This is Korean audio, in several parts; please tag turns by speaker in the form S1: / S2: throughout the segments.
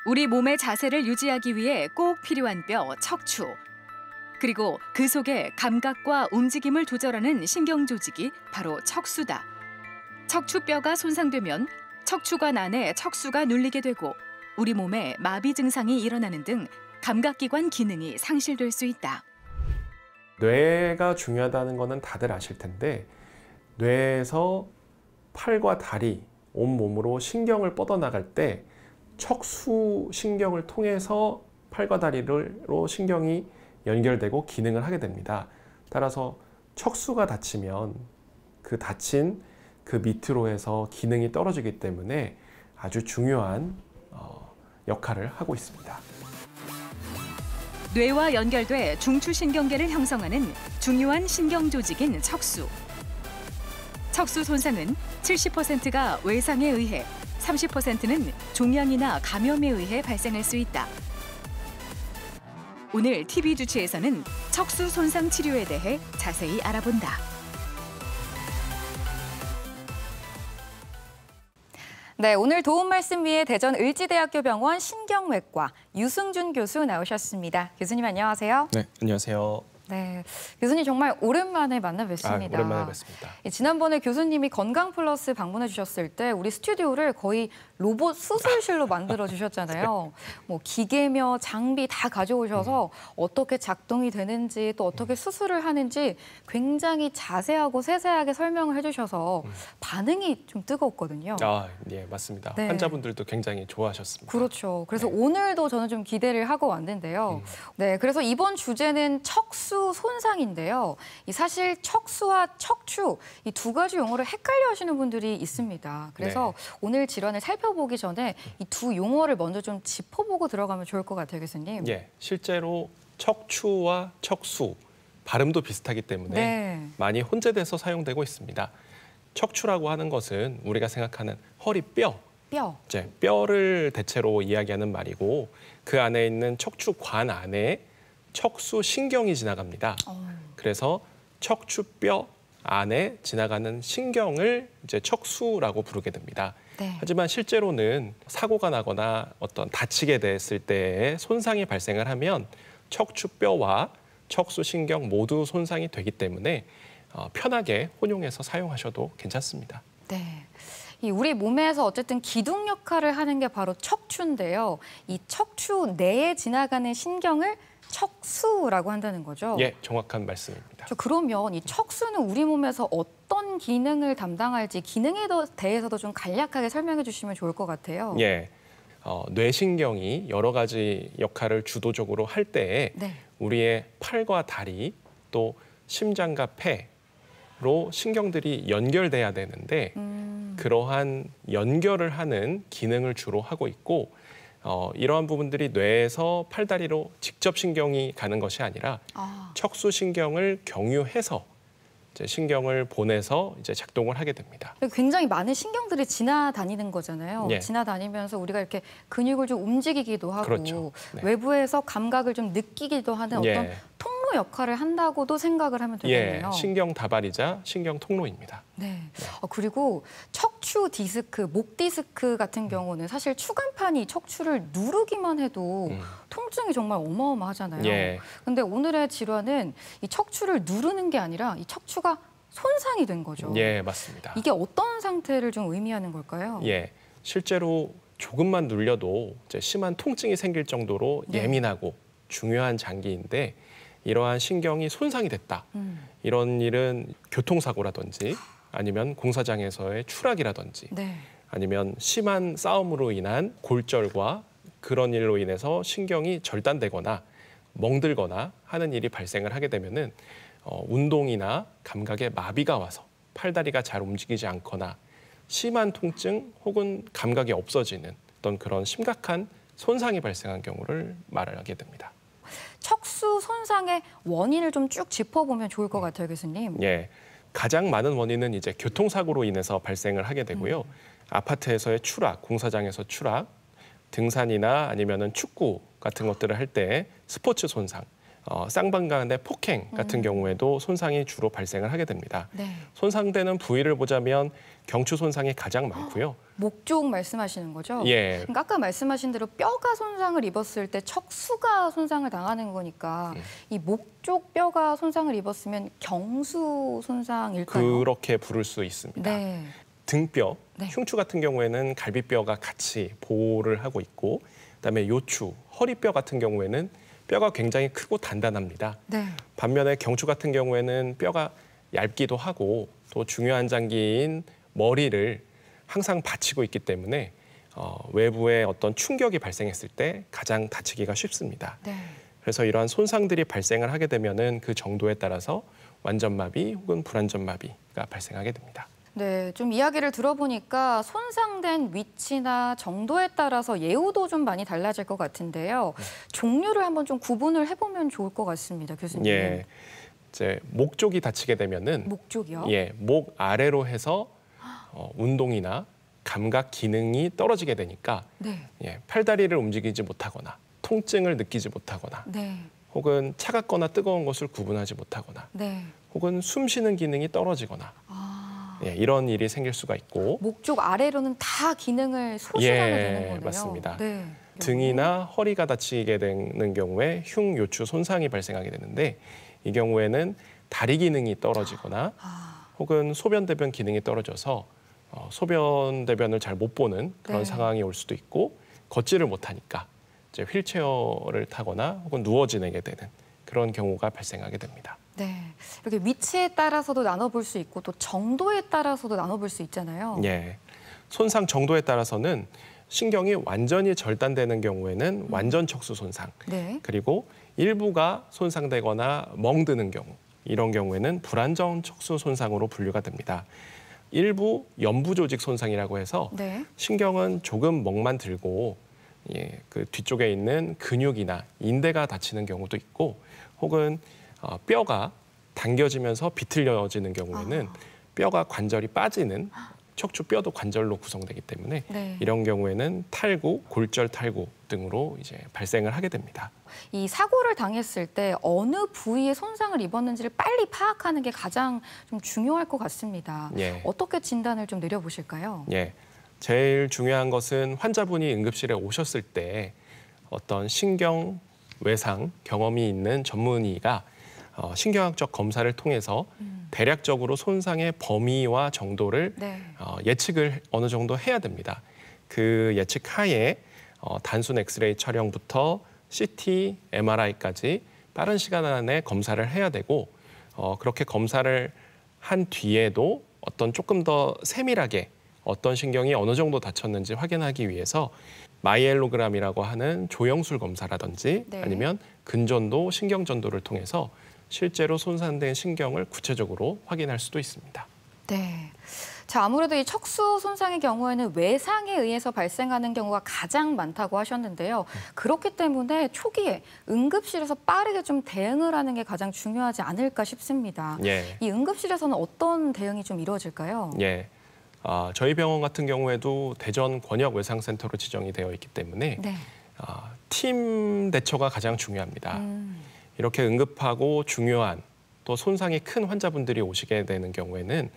S1: 우리 몸의 자세를 유지하기 위해 꼭 필요한 뼈, 척추. 그리고 그 속에 감각과 움직임을 조절하는 신경 조직이 바로 척수다. 척추뼈가 손상되면 척추관 안에 척수가 눌리게 되고 우리 몸에 마비 증상이 일어나는 등 감각기관 기능이 상실될 수 있다.
S2: 뇌가 중요하다는 거는 다들 아실 텐데 뇌에서 팔과 다리, 온몸으로 신경을 뻗어나갈 때 척수 신경을 통해서 팔과 다리로 신경이 연결되고 기능을 하게 됩니다. 따라서 척수가 다치면 그 다친 그 밑으로 해서 기능이 떨어지기 때문에 아주 중요한 역할을 하고 있습니다.
S1: 뇌와 연결돼 중추신경계를 형성하는 중요한 신경 조직인 척수. 척수 손상은 70%가 외상에 의해 30%는 종양이나 감염에 의해 발생할 수 있다. 오늘 TV 주치에서는 척수 손상 치료에 대해 자세히 알아본다.
S3: 네, 오늘 도움 말씀 위해 대전 을지대학교 병원 신경외과 유승준 교수 나오셨습니다. 교수님 안녕하세요.
S2: 네, 안녕하세요.
S3: 네, 교수님 정말 오랜만에 만나 뵙습니다.
S2: 오랜만에 뵙습니다.
S3: 지난번에 교수님이 건강플러스 방문해 주셨을 때 우리 스튜디오를 거의 로봇 수술실로 만들어 주셨잖아요. 뭐 기계며 장비 다 가져오셔서 어떻게 작동이 되는지 또 어떻게 수술을 하는지 굉장히 자세하고 세세하게 설명을 해주셔서 반응이 좀 뜨거웠거든요.
S2: 예, 맞습니다.
S3: 네.
S2: 환자분들도 굉장히 좋아하셨습니다.
S3: 그렇죠. 그래서
S2: 네.
S3: 오늘도 저는 좀 기대를 하고 왔는데요. 네, 그래서 이번 주제는 척수 손상인데요. 사실 척수와 척추 이 두 가지 용어를 헷갈려 하시는 분들이 있습니다. 그래서 오늘 질환을 살펴보기 전에 이 두 용어를 먼저 좀 짚어보고 들어가면 좋을 것 같아요, 교수님.
S2: 예, 실제로 척추와 척수 발음도 비슷하기 때문에 많이 혼재돼서 사용되고 있습니다. 척추라고 하는 것은 우리가 생각하는 허리뼈, 이제 뼈를 대체로 이야기하는 말이고 그 안에 있는 척추관 안에 척수 신경이 지나갑니다. 그래서 척추뼈 안에 지나가는 신경을 이제 척수라고 부르게 됩니다. 하지만 실제로는 사고가 나거나 어떤 다치게 됐을 때에 손상이 발생을 하면 척추뼈와 척수신경 모두 손상이 되기 때문에 편하게 혼용해서 사용하셔도 괜찮습니다.
S3: 네. 우리 몸에서 어쨌든 기둥 역할을 하는 게 바로 척추인데요. 이 척추 내에 지나가는 신경을 척수라고 한다는 거죠?
S2: 예, 정확한 말씀입니다.
S3: 그러면 이 척수는 우리 몸에서 어떤 기능을 담당할지 기능에 대해서도 좀 간략하게 설명해 주시면 좋을 것 같아요.
S2: 예, 뇌신경이 여러 가지 역할을 주도적으로 할 때에 우리의 팔과 다리 또 심장과 폐로 신경들이 연결돼야 되는데 그러한 연결을 하는 기능을 주로 하고 있고 이러한 부분들이 뇌에서 팔다리로 직접 신경이 가는 것이 아니라 척수 신경을 경유해서 이제 신경을 보내서 이제 작동을 하게 됩니다.
S3: 굉장히 많은 신경들이 지나다니는 거잖아요. 지나다니면서 우리가 이렇게 근육을 좀 움직이기도 하고 외부에서 감각을 좀 느끼기도 하는 어떤 통로 역할을 한다고도 생각을 하면 되겠네요.
S2: 신경 다발이자 신경 통로입니다.
S3: 그리고 척추 디스크, 목 디스크 같은 경우는 사실 추간판이 척추를 누르기만 해도 통증이 정말 어마어마하잖아요. 근데 오늘의 질환은 이 척추를 누르는 게 아니라 이 척추가 손상이 된 거죠.
S2: 예, 맞습니다.
S3: 이게 어떤 상태를 좀 의미하는 걸까요?
S2: 예, 실제로 조금만 눌려도 이제 심한 통증이 생길 정도로 예민하고 중요한 장기인데 이러한 신경이 손상이 됐다. 이런 일은 교통사고라든지 아니면 공사장에서의 추락이라든지 아니면 심한 싸움으로 인한 골절과 그런 일로 인해서 신경이 절단되거나 멍들거나 하는 일이 발생을 하게 되면은 운동이나 감각에 마비가 와서 팔다리가 잘 움직이지 않거나 심한 통증 혹은 감각이 없어지는 어떤 그런 심각한 손상이 발생한 경우를 말하게 됩니다.
S3: 척수 손상의 원인을 좀 쭉 짚어보면 좋을 것 같아요, 교수님.
S2: 예, 가장 많은 원인은 이제 교통사고로 인해서 발생을 하게 되고요. 아파트에서의 추락, 공사장에서 추락, 등산이나 아니면은 축구 같은 것들을 할 때 스포츠 손상, 쌍방 간의 폭행 같은 경우에도 손상이 주로 발생을 하게 됩니다. 네. 손상되는 부위를 보자면 경추 손상이 가장 많고요.
S3: 목 쪽 말씀하시는 거죠?
S2: 예.
S3: 그러니까 아까 말씀하신 대로 뼈가 손상을 입었을 때 척수가 손상을 당하는 거니까 이 목 쪽 뼈가 손상을 입었으면 경수 손상일까요?
S2: 그렇게 부를 수 있습니다.
S3: 네.
S2: 등뼈, 흉추 같은 경우에는 갈비뼈가 같이 보호를 하고 있고 그다음에 요추, 허리뼈 같은 경우에는 뼈가 굉장히 크고 단단합니다. 네. 반면에 경추 같은 경우에는 뼈가 얇기도 하고 또 중요한 장기인 머리를 항상 받치고 있기 때문에 외부에 어떤 충격이 발생했을 때 가장 다치기가 쉽습니다. 네. 그래서 이러한 손상들이 발생을 하게 되면은 그 정도에 따라서 완전마비 혹은 불완전마비가 발생하게 됩니다.
S3: 네, 좀 이야기를 들어보니까 손상된 위치나 정도에 따라서 예후도 좀 많이 달라질 것 같은데요. 종류를 한번 좀 구분을 해보면 좋을 것 같습니다, 교수님.
S2: 예, 이제 목 쪽이 다치게 되면은
S3: 목 쪽이요?
S2: 예, 목 아래로 해서 운동이나 감각 기능이 떨어지게 되니까 예, 팔다리를 움직이지 못하거나 통증을 느끼지 못하거나 혹은 차갑거나 뜨거운 것을 구분하지 못하거나 혹은 숨 쉬는 기능이 떨어지거나 예, 이런 일이 생길 수가 있고
S3: 목 쪽 아래로는 다 기능을 소실하게 되는 거네요.
S2: 맞습니다. 등이나 허리가 다치게 되는 경우에 흉요추 손상이 발생하게 되는데 이 경우에는 다리 기능이 떨어지거나 혹은 소변 대변 기능이 떨어져서 소변 대변을 잘 못 보는 그런 상황이 올 수도 있고 걷지를 못하니까 이제 휠체어를 타거나 혹은 누워 지내게 되는 그런 경우가 발생하게 됩니다.
S3: 네, 이렇게 위치에 따라서도 나눠볼 수 있고 또 정도에 따라서도 나눠볼 수 있잖아요.
S2: 예, 손상 정도에 따라서는 신경이 완전히 절단되는 경우에는 완전 척수 손상, 그리고 일부가 손상되거나 멍드는 경우, 이런 경우에는 불완전 척수 손상으로 분류가 됩니다. 일부 연부 조직 손상이라고 해서 신경은 조금 멍만 들고 예, 그 뒤쪽에 있는 근육이나 인대가 다치는 경우도 있고 혹은 뼈가 당겨지면서 비틀려지는 경우에는 뼈가 관절이 빠지는 척추 뼈도 관절로 구성되기 때문에 이런 경우에는 탈구, 골절 탈구 등으로 이제 발생을 하게 됩니다.
S3: 이 사고를 당했을 때 어느 부위에 손상을 입었는지를 빨리 파악하는 게 가장 좀 중요할 것 같습니다. 어떻게 진단을 좀 내려보실까요?
S2: 예, 제일 중요한 것은 환자분이 응급실에 오셨을 때 어떤 신경 외상 경험이 있는 전문의가 신경학적 검사를 통해서 대략적으로 손상의 범위와 정도를 예측을 어느 정도 해야 됩니다. 그 예측 하에 단순 엑스레이 촬영부터 CT, MRI까지 빠른 시간 안에 검사를 해야 되고 그렇게 검사를 한 뒤에도 어떤 조금 더 세밀하게 어떤 신경이 어느 정도 다쳤는지 확인하기 위해서 마이엘로그램이라고 하는 조영술 검사라든지 아니면 근전도, 신경전도를 통해서 실제로 손상된 신경을 구체적으로 확인할 수도 있습니다.
S3: 네. 자, 아무래도 이 척수 손상의 경우에는 외상에 의해서 발생하는 경우가 가장 많다고 하셨는데요. 그렇기 때문에 초기에 응급실에서 빠르게 좀 대응을 하는 게 가장 중요하지 않을까 싶습니다. 이 응급실에서는 어떤 대응이 좀 이루어질까요?
S2: 저희 병원 같은 경우에도 대전 권역외상센터로 지정이 되어 있기 때문에 팀 대처가 가장 중요합니다. 이렇게 응급하고 중요한 또 손상이 큰 환자분들이 오시게 되는 경우에는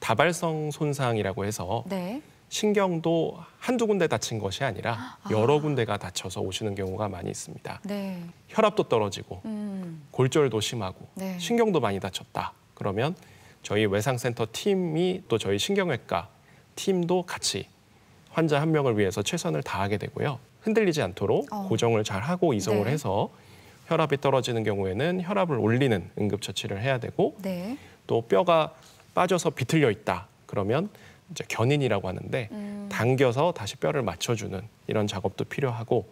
S2: 다발성 손상이라고 해서 신경도 한두 군데 다친 것이 아니라 여러 군데가 다쳐서 오시는 경우가 많이 있습니다. 혈압도 떨어지고 골절도 심하고 신경도 많이 다쳤다. 그러면 저희 외상센터 팀이 또 저희 신경외과 팀도 같이 환자 한 명을 위해서 최선을 다하게 되고요. 흔들리지 않도록 고정을 잘 하고 이송을 해서 혈압이 떨어지는 경우에는 혈압을 올리는 응급처치를 해야 되고 또 뼈가 빠져서 비틀려 있다. 그러면 이제 견인이라고 하는데 당겨서 다시 뼈를 맞춰주는 이런 작업도 필요하고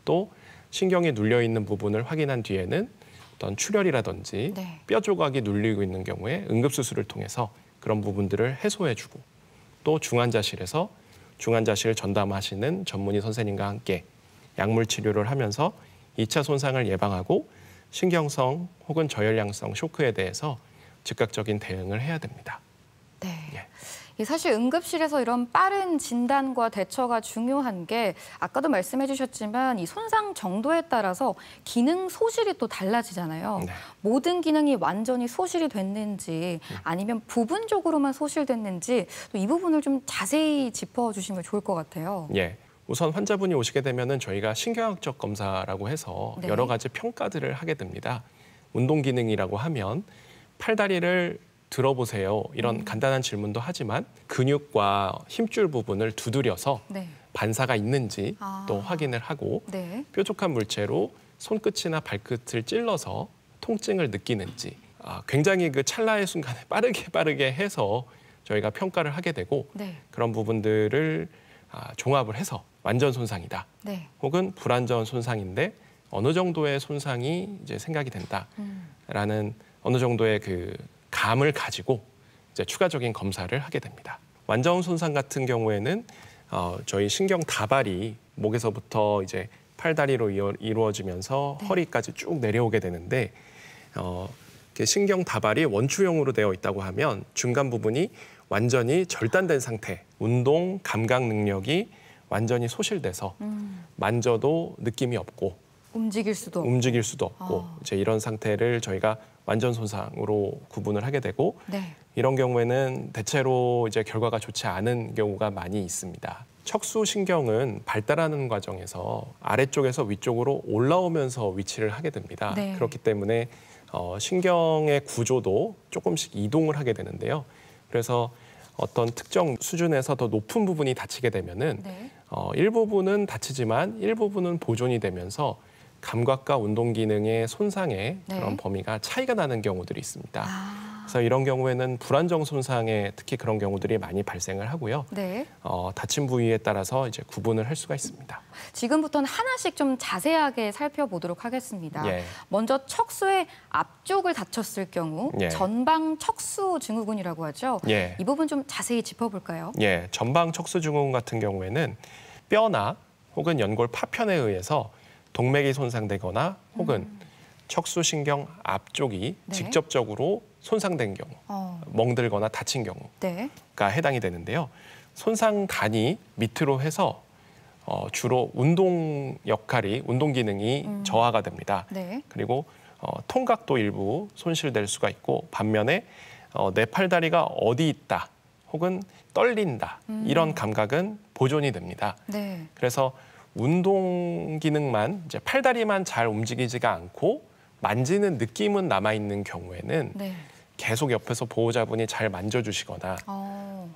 S2: 또 신경이 눌려 있는 부분을 확인한 뒤에는 어떤 출혈이라든지 뼈 조각이 눌리고 있는 경우에 응급수술을 통해서 그런 부분들을 해소해주고 또 중환자실에서 중환자실 전담하시는 전문의 선생님과 함께 약물 치료를 하면서 2차 손상을 예방하고 신경성 혹은 저혈량성 쇼크에 대해서 즉각적인 대응을 해야 됩니다.
S3: 사실 응급실에서 이런 빠른 진단과 대처가 중요한 게 아까도 말씀해 주셨지만 이 손상 정도에 따라서 기능 소실이 또 달라지잖아요. 네. 모든 기능이 완전히 소실이 됐는지 아니면 부분적으로만 소실됐는지 또 이 부분을 좀 자세히 짚어주시면 좋을 것 같아요.
S2: 예. 우선 환자분이 오시게 되면은 저희가 신경학적 검사라고 해서 네. 여러 가지 평가들을 하게 됩니다. 운동 기능이라고 하면 팔다리를 들어보세요. 이런 간단한 질문도 하지만 근육과 힘줄 부분을 두드려서 네. 반사가 있는지 또 확인을 하고 네. 뾰족한 물체로 손끝이나 발끝을 찔러서 통증을 느끼는지 굉장히 그 찰나의 순간에 빠르게 해서 저희가 평가를 하게 되고 네. 그런 부분들을 종합을 해서 완전 손상이다. 네. 혹은 불완전 손상인데 어느 정도의 손상이 이제 생각이 된다라는 어느 정도의 그 감을 가지고 이제 추가적인 검사를 하게 됩니다. 완전 손상 같은 경우에는 저희 신경 다발이 목에서부터 이제 팔다리로 이루어지면서 네. 허리까지 쭉 내려오게 되는데 신경 다발이 원추형으로 되어 있다고 하면 중간 부분이 완전히 절단된 상태, 운동 감각 능력이 완전히 소실돼서 만져도 느낌이 없고 움직일 수도 없고 이제 이런 상태를 저희가 완전 손상으로 구분을 하게 되고 네. 이런 경우에는 대체로 이제 결과가 좋지 않은 경우가 많이 있습니다. 척수신경은 발달하는 과정에서 아래쪽에서 위쪽으로 올라오면서 위치를 하게 됩니다. 네. 그렇기 때문에 신경의 구조도 조금씩 이동을 하게 되는데요. 그래서 어떤 특정 수준에서 더 높은 부분이 다치게 되면은 네. 일부분은 다치지만 일부분은 보존이 되면서 감각과 운동 기능의 손상의 네. 그런 범위가 차이가 나는 경우들이 있습니다. 그래서 이런 경우에는 불안정 손상에 특히 그런 경우들이 많이 발생을 하고요. 네. 다친 부위에 따라서 이제 구분을 할 수가 있습니다.
S3: 지금부터는 하나씩 좀 자세하게 살펴보도록 하겠습니다. 예. 먼저 척수의 앞쪽을 다쳤을 경우 예. 전방 척수 증후군이라고 하죠. 예. 이 부분 좀 자세히 짚어볼까요?
S2: 예, 전방 척수 증후군 같은 경우에는 뼈나 혹은 연골 파편에 의해서 동맥이 손상되거나 혹은 척수신경 앞쪽이 네. 직접적으로 손상된 경우, 멍들거나 다친 경우가 네. 해당이 되는데요. 손상단이 밑으로 해서 주로 운동 기능이 저하가 됩니다. 네. 그리고 통각도 일부 손실될 수가 있고 반면에 내 팔다리가 어디 있다 혹은 떨린다 이런 감각은 보존이 됩니다. 네. 그래서 운동 기능만 이제 팔다리만 잘 움직이지가 않고 만지는 느낌은 남아 있는 경우에는 네. 계속 옆에서 보호자분이 잘 만져주시거나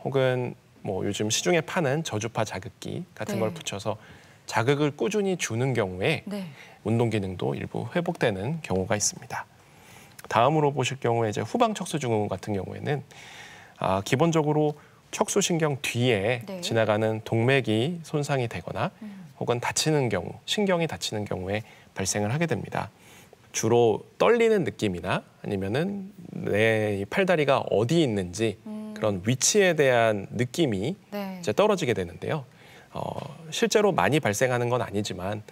S2: 혹은 뭐 요즘 시중에 파는 저주파 자극기 같은 네. 걸 붙여서 자극을 꾸준히 주는 경우에 네. 운동 기능도 일부 회복되는 경우가 있습니다. 다음으로 보실 경우에 이제 후방 척수 증후군 같은 경우에는 기본적으로 척수신경 뒤에 네. 지나가는 동맥이 손상이 되거나 혹은 다치는 경우, 신경이 다치는 경우에 발생을 하게 됩니다. 주로 떨리는 느낌이나 아니면은 내 팔다리가 어디 있는지 그런 위치에 대한 느낌이 네. 이제 떨어지게 되는데요. 실제로 많이 발생하는 건 아니지만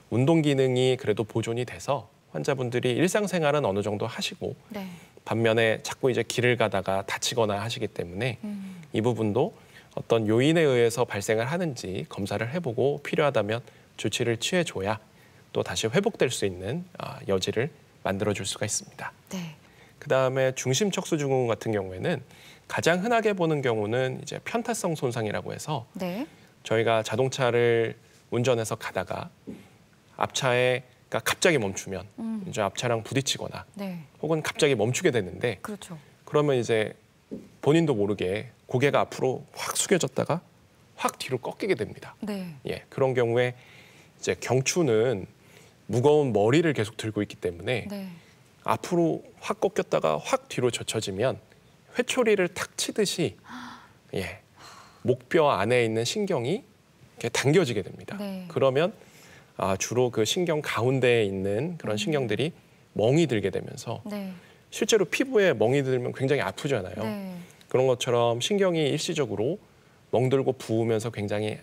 S2: 운동 기능이 그래도 보존이 돼서 환자분들이 일상생활은 어느 정도 하시고 네. 반면에 자꾸 이제 길을 가다가 다치거나 하시기 때문에 이 부분도 어떤 요인에 의해서 발생을 하는지 검사를 해보고 필요하다면 조치를 취해줘야 또 다시 회복될 수 있는 여지를 만들어줄 수가 있습니다. 네. 그다음에 중심 척수 증후군 같은 경우에는 가장 흔하게 보는 경우는 이제 편타성 손상이라고 해서 네. 저희가 자동차를 운전해서 가다가 앞차에 갑자기 멈추면 이제 앞차랑 부딪히거나 네. 혹은 갑자기 멈추게 되는데
S3: 그렇죠.
S2: 그러면 이제 본인도 모르게 고개가 앞으로 확 숙여졌다가 확 뒤로 꺾이게 됩니다. 네. 예, 그런 경우에 이제 경추는 무거운 머리를 계속 들고 있기 때문에 네. 앞으로 확 꺾였다가 확 뒤로 젖혀지면 회초리를 탁 치듯이 예, 목뼈 안에 있는 신경이 이렇게 당겨지게 됩니다. 네. 그러면 주로 그 신경 가운데에 있는 그런 신경들이 멍이 들게 되면서 네. 실제로 피부에 멍이 들면 굉장히 아프잖아요. 네. 그런 것처럼 신경이 일시적으로 멍들고 부으면서 굉장히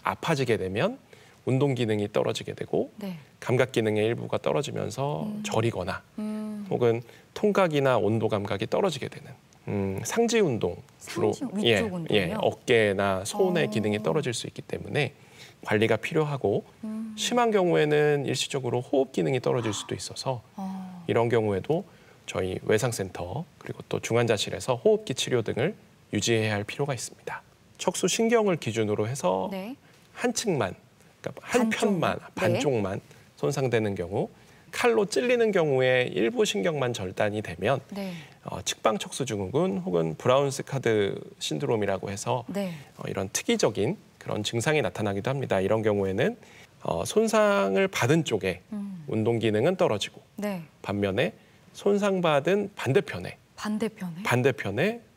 S2: 아파지게 되면 운동 기능이 떨어지게 되고 네. 감각 기능의 일부가 떨어지면서 저리거나 혹은 통각이나 온도 감각이 떨어지게 되는 상지 운동으로
S3: 위쪽 운동이요?
S2: 어깨나 손의 기능이 떨어질 수 있기 때문에 관리가 필요하고 심한 경우에는 일시적으로 호흡 기능이 떨어질 수도 있어서 이런 경우에도 저희 외상센터 그리고 또 중환자실에서 호흡기 치료 등을 유지해야 할 필요가 있습니다. 척수 신경을 기준으로 해서 한 측만, 그러니까 한 편만, 반쪽만 손상되는 경우, 칼로 찔리는 경우에 일부 신경만 절단이 되면 측방 척수 증후군 혹은 브라운스 카드 신드롬이라고 해서 이런 특이적인 그런 증상이 나타나기도 합니다. 이런 경우에는 손상을 받은 쪽에 운동 기능은 떨어지고 반면에 손상받은 반대편에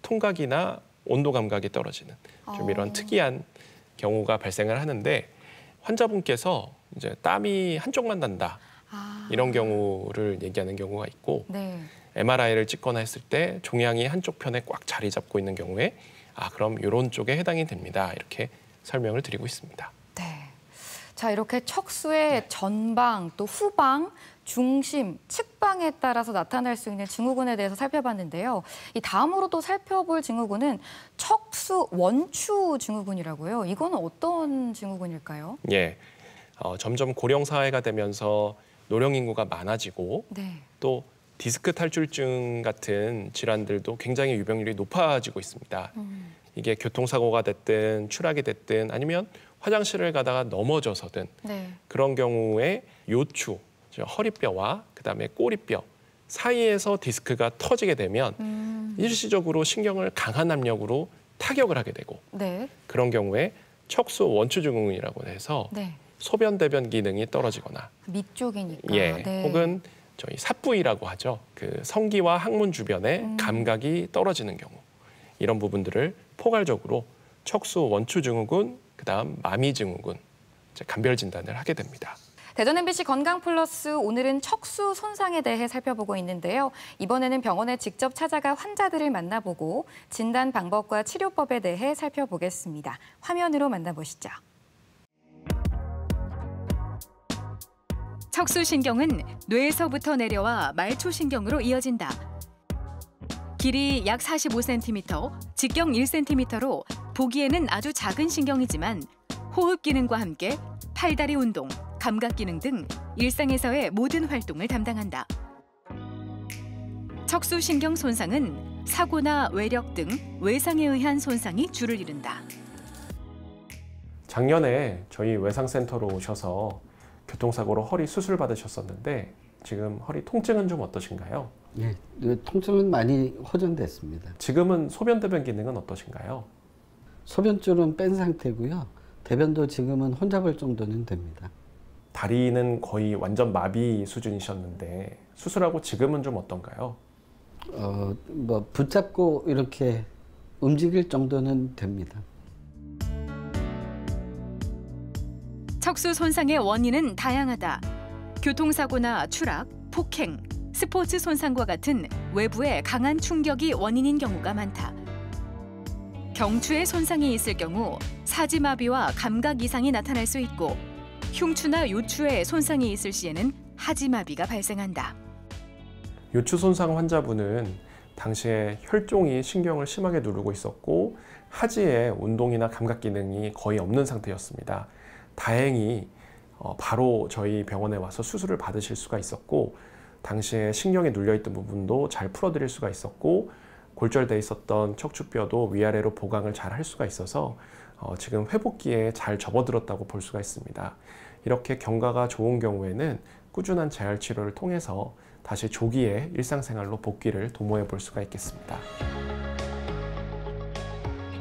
S2: 통각이나 온도 감각이 떨어지는 좀 이런 특이한 경우가 발생을 하는데 환자분께서 이제 땀이 한쪽만 난다 이런 경우를 얘기하는 경우가 있고 MRI를 찍거나 했을 때 종양이 한쪽 편에 꽉 자리 잡고 있는 경우에 그럼 이런 쪽에 해당이 됩니다. 이렇게 설명을 드리고 있습니다.
S3: 자, 이렇게 척수의 전방 또 후방, 중심, 측방에 따라서 나타날 수 있는 증후군에 대해서 살펴봤는데요. 이 다음으로 또 살펴볼 증후군은 척수 원추 증후군이라고요. 이거는 어떤 증후군일까요?
S2: 점점 고령 사회가 되면서 노령 인구가 많아지고 또 디스크 탈출증 같은 질환들도 굉장히 유병률이 높아지고 있습니다. 이게 교통사고가 됐든 추락이 됐든 아니면 화장실을 가다가 넘어져서든 그런 경우에 요추, 허리뼈와 그다음에 꼬리뼈 사이에서 디스크가 터지게 되면 일시적으로 신경을 강한 압력으로 타격을 하게 되고 그런 경우에 척수 원추 증후군이라고 해서 소변 대변 기능이 떨어지거나
S3: 밑쪽이니까
S2: 혹은 저희 삿부위라고 하죠. 그 성기와 항문 주변에 감각이 떨어지는 경우 이런 부분들을 포괄적으로 척수 원추 증후군, 그다음 마미 증후군 감별 진단을 하게 됩니다.
S3: 대전 MBC 건강플러스 오늘은 척수 손상에 대해 살펴보고 있는데요. 이번에는 병원에 직접 찾아가 환자들을 만나보고 진단 방법과 치료법에 대해 살펴보겠습니다. 화면으로 만나보시죠.
S1: 척수신경은 뇌에서부터 내려와 말초신경으로 이어진다. 길이 약 45cm, 직경 1cm로 보기에는 아주 작은 신경이지만 호흡 기능과 함께 팔다리 운동, 감각 기능 등 일상에서의 모든 활동을 담당한다. 척수신경 손상은 사고나 외력 등 외상에 의한 손상이 주를 이룬다.
S2: 작년에 저희 외상센터로 오셔서 교통사고로 허리 수술 받으셨었는데 지금 허리 통증은 좀 어떠신가요?
S4: 네, 통증은 많이 호전됐습니다.
S2: 지금은 소변 대변 기능은 어떠신가요?
S4: 소변줄은 뺀 상태고요. 대변도 지금은 혼자 볼 정도는 됩니다.
S2: 다리는 거의 완전 마비 수준이셨는데 수술하고 지금은 좀 어떤가요?
S4: 붙잡고 이렇게 움직일 정도는 됩니다.
S1: 척수 손상의 원인은 다양하다. 교통사고나 추락, 폭행, 스포츠 손상과 같은 외부의 강한 충격이 원인인 경우가 많다. 경추에 손상이 있을 경우 사지마비와 감각 이상이 나타날 수 있고 흉추나 요추에 손상이 있을 시에는 하지마비가 발생한다.
S2: 요추 손상 환자분은 당시에 혈종이 신경을 심하게 누르고 있었고 하지에 운동이나 감각 기능이 거의 없는 상태였습니다. 다행히 바로 저희 병원에 와서 수술을 받으실 수가 있었고 당시에 신경이 눌려있던 부분도 잘 풀어드릴 수가 있었고 골절돼 있었던 척추뼈도 위아래로 보강을 잘 할 수가 있어서 지금 회복기에 잘 접어들었다고 볼 수가 있습니다. 이렇게 경과가 좋은 경우에는 꾸준한 재활 치료를 통해서 다시 조기에 일상생활로 복귀를 도모해 볼 수가 있겠습니다.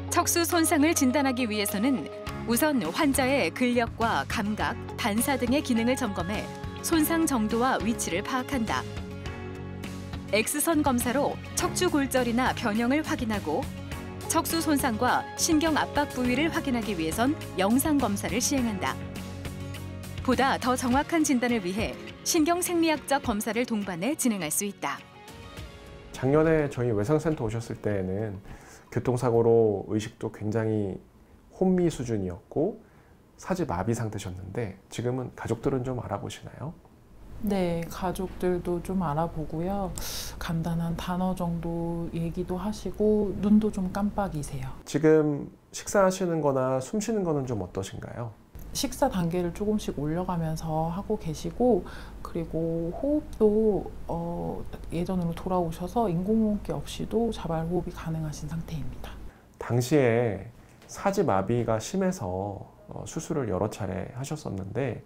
S1: 척수 손상을 진단하기 위해서는 우선 환자의 근력과 감각, 반사 등의 기능을 점검해 손상 정도와 위치를 파악한다. X선 검사로 척추 골절이나 변형을 확인하고 척수 손상과 신경 압박 부위를 확인하기 위해선 영상 검사를 시행한다. 보다 더 정확한 진단을 위해 신경생리학적 검사를 동반해 진행할 수 있다.
S2: 작년에 저희 외상센터 오셨을 때에는 교통사고로 의식도 굉장히 혼미 수준이었고 사지 마비 상태셨는데 지금은 가족들은 좀 알아보시나요?
S5: 네, 가족들도 좀 알아보고요. 간단한 단어 정도 얘기도 하시고 눈도 좀 깜빡이세요.
S2: 지금 식사하시는 거나 숨 쉬는 거는 좀 어떠신가요?
S5: 식사 단계를 조금씩 올려가면서 하고 계시고 그리고 호흡도 예전으로 돌아오셔서 인공호흡기 없이도 자발호흡이 가능하신 상태입니다.
S2: 당시에 사지마비가 심해서 수술을 여러 차례 하셨었는데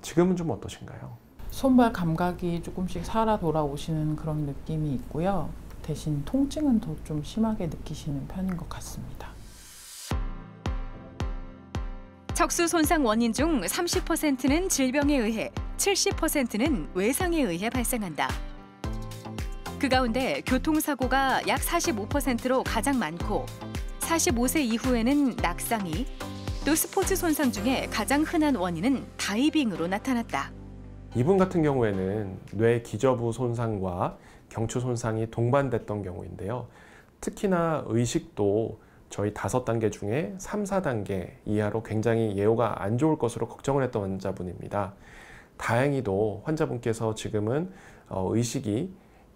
S2: 지금은 좀 어떠신가요?
S5: 손발 감각이 조금씩 살아 돌아오시는 그런 느낌이 있고요. 대신 통증은 더 좀 심하게 느끼시는 편인 것 같습니다.
S1: 척수 손상 원인 중 30%는 질병에 의해, 70%는 외상에 의해 발생한다. 그 가운데 교통사고가 약 45%로 가장 많고 45세 이후에는 낙상이, 또 스포츠 손상 중에 가장 흔한 원인은 다이빙으로 나타났다.
S2: 이분 같은 경우에는 뇌 기저부 손상과 경추 손상이 동반됐던 경우인데요. 특히나 의식도 저희 5단계 중에 3, 4단계 이하로 굉장히 예후가 안 좋을 것으로 걱정을 했던 환자분입니다. 다행히도 환자분께서 지금은 의식이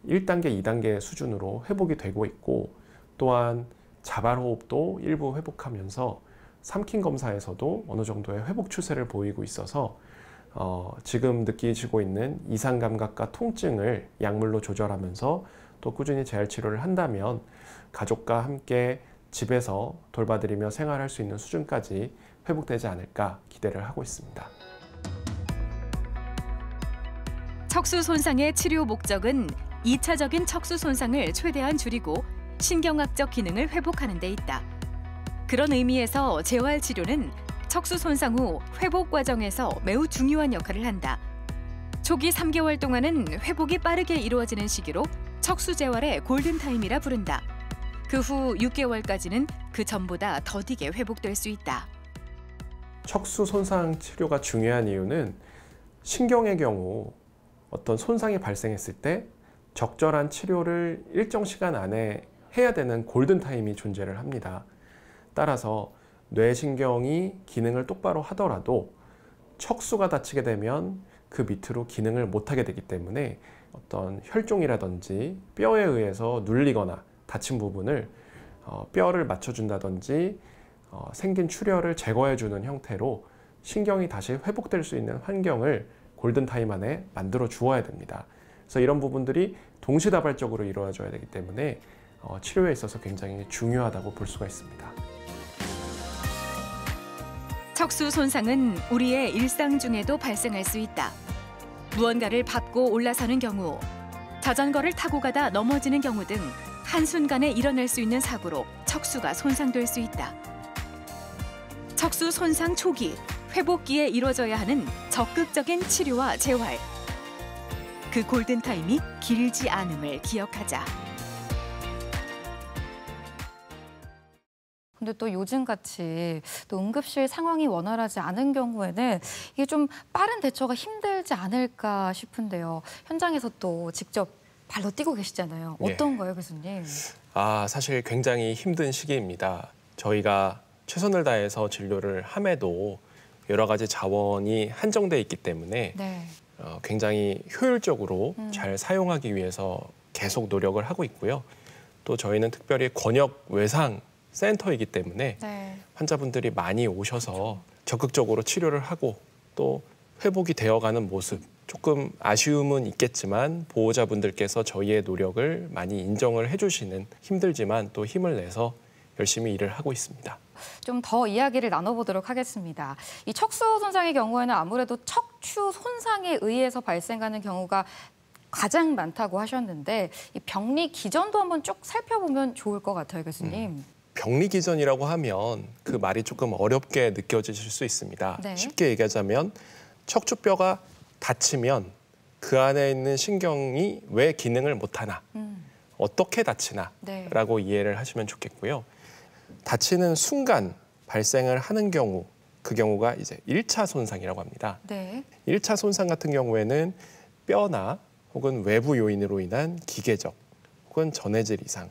S2: 1단계, 2단계 수준으로 회복이 되고 있고 또한 자발호흡도 일부 회복하면서 삼킨 검사에서도 어느 정도의 회복 추세를 보이고 있어서 지금 느끼시고 있는 이상 감각과 통증을 약물로 조절하면서 또 꾸준히 재활 치료를 한다면 가족과 함께 집에서 돌봐드리며 생활할 수 있는 수준까지 회복되지 않을까 기대를 하고 있습니다.
S1: 척수 손상의 치료 목적은 2차적인 척수 손상을 최대한 줄이고 신경학적 기능을 회복하는 데 있다. 그런 의미에서 재활 치료는 척수 손상 후 회복 과정에서 매우 중요한 역할을 한다. 초기 3개월 동안은 회복이 빠르게 이루어지는 시기로 척수 재활의 골든타임이라 부른다. 그 후 6개월까지는 그 전보다 더디게 회복될 수 있다.
S2: 척수 손상 치료가 중요한 이유는 신경의 경우 어떤 손상이 발생했을 때 적절한 치료를 일정 시간 안에 해야 되는 골든타임이 존재를 합니다. 따라서 뇌신경이 기능을 똑바로 하더라도 척수가 다치게 되면 그 밑으로 기능을 못하게 되기 때문에 어떤 혈종이라든지 뼈에 의해서 눌리거나 다친 부분을 뼈를 맞춰준다든지 생긴 출혈을 제거해주는 형태로 신경이 다시 회복될 수 있는 환경을 골든타임 안에 만들어 주어야 됩니다. 그래서 이런 부분들이 동시다발적으로 이루어져야 되기 때문에 치료에 있어서 굉장히 중요하다고 볼 수가 있습니다.
S1: 척수 손상은 우리의 일상 중에도 발생할 수 있다. 무언가를 밟고 올라서는 경우, 자전거를 타고 가다 넘어지는 경우 등 한순간에 일어날 수 있는 사고로 척수가 손상될 수 있다. 척수 손상 초기, 회복기에 이루어져야 하는 적극적인 치료와 재활. 그 골든타임이 길지 않음을 기억하자.
S3: 근데 또 요즘같이 또 응급실 상황이 원활하지 않은 경우에는 이게 좀 빠른 대처가 힘들지 않을까 싶은데요. 현장에서 또 직접 발로 뛰고 계시잖아요. 어떤가요, 교수님?
S2: 사실 굉장히 힘든 시기입니다. 저희가 최선을 다해서 진료를 함에도 여러 가지 자원이 한정돼 있기 때문에 굉장히 효율적으로 잘 사용하기 위해서 계속 노력을 하고 있고요. 또 저희는 특별히 권역 외상 센터이기 때문에 환자분들이 많이 오셔서 적극적으로 치료를 하고 또 회복이 되어가는 모습, 조금 아쉬움은 있겠지만 보호자분들께서 저희의 노력을 많이 인정을 해주시는, 힘들지만 또 힘을 내서 열심히 일을 하고 있습니다.
S3: 좀 더 이야기를 나눠보도록 하겠습니다. 이 척수 손상의 경우에는 아무래도 척추 손상에 의해서 발생하는 경우가 가장 많다고 하셨는데 이 병리 기전도 한번 쭉 살펴보면 좋을 것 같아요, 교수님.
S2: 병리 기전이라고 하면 그 말이 조금 어렵게 느껴지실 수 있습니다. 쉽게 얘기하자면 척추뼈가 다치면 그 안에 있는 신경이 왜 기능을 못하나, 어떻게 다치나 라고 이해를 하시면 좋겠고요. 다치는 순간 발생을 하는 경우, 그 경우가 이제 1차 손상이라고 합니다. 1차 손상 같은 경우에는 뼈나 혹은 외부 요인으로 인한 기계적 혹은 전해질 이상,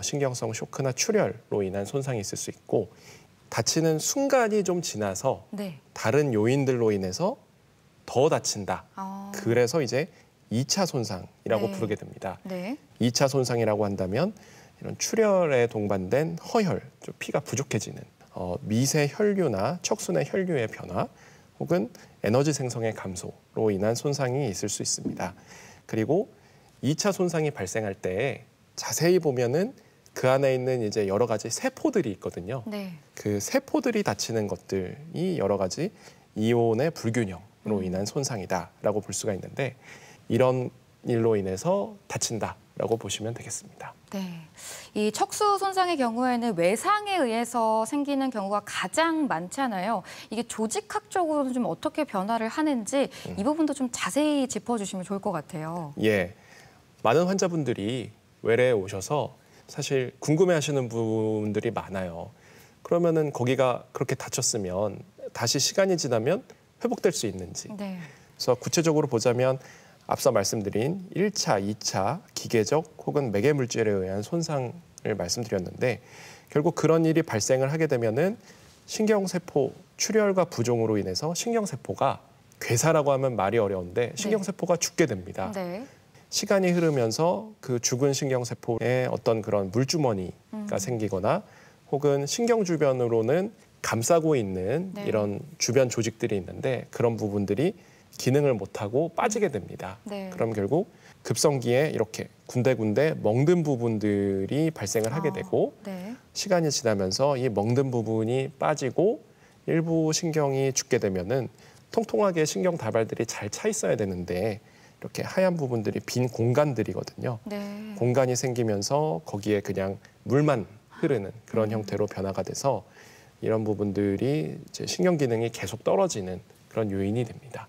S2: 신경성 쇼크나 출혈로 인한 손상이 있을 수 있고, 다치는 순간이 좀 지나서 다른 요인들로 인해서 더 다친다, 그래서 이제 2차 손상이라고 부르게 됩니다. 2차 손상이라고 한다면 이런 출혈에 동반된 허혈, 좀 피가 부족해지는 미세 혈류나 척수내 혈류의 변화 혹은 에너지 생성의 감소로 인한 손상이 있을 수 있습니다. 그리고 2차 손상이 발생할 때 자세히 보면은 그 안에 있는 이제 여러 가지 세포들이 있거든요. 그 세포들이 다치는 것들이 여러 가지 이온의 불균형으로 인한 손상이다라고 볼 수가 있는데 이런 일로 인해서 다친다라고 보시면 되겠습니다.
S3: 이 척수 손상의 경우에는 외상에 의해서 생기는 경우가 가장 많잖아요. 이게 조직학적으로는 좀 어떻게 변화를 하는지 이 부분도 좀 자세히 짚어주시면 좋을 것 같아요.
S2: 예, 많은 환자분들이 외래에 오셔서 사실 궁금해하시는 분들이 많아요. 그러면은 거기가 그렇게 다쳤으면 다시 시간이 지나면 회복될 수 있는지. 그래서 구체적으로 보자면 앞서 말씀드린 1차, 2차 기계적 혹은 매개물질에 의한 손상을 말씀드렸는데 결국 그런 일이 발생을 하게 되면은 신경세포 출혈과 부종으로 인해서 신경세포가 괴사라고 하면 말이 어려운데 신경세포가 죽게 됩니다. 시간이 흐르면서 그 죽은 신경세포에 어떤 그런 물주머니가 생기거나 혹은 신경 주변으로는 감싸고 있는 이런 주변 조직들이 있는데 그런 부분들이 기능을 못하고 빠지게 됩니다. 그럼 결국 급성기에 이렇게 군데군데 멍든 부분들이 발생을 하게 되고 시간이 지나면서 이 멍든 부분이 빠지고 일부 신경이 죽게 되면은 통통하게 신경 다발들이 잘 차 있어야 되는데 이렇게 하얀 부분들이 빈 공간들이거든요. 공간이 생기면서 거기에 그냥 물만 흐르는 그런 형태로 변화가 돼서 이런 부분들이 이제 신경 기능이 계속 떨어지는 그런 요인이 됩니다.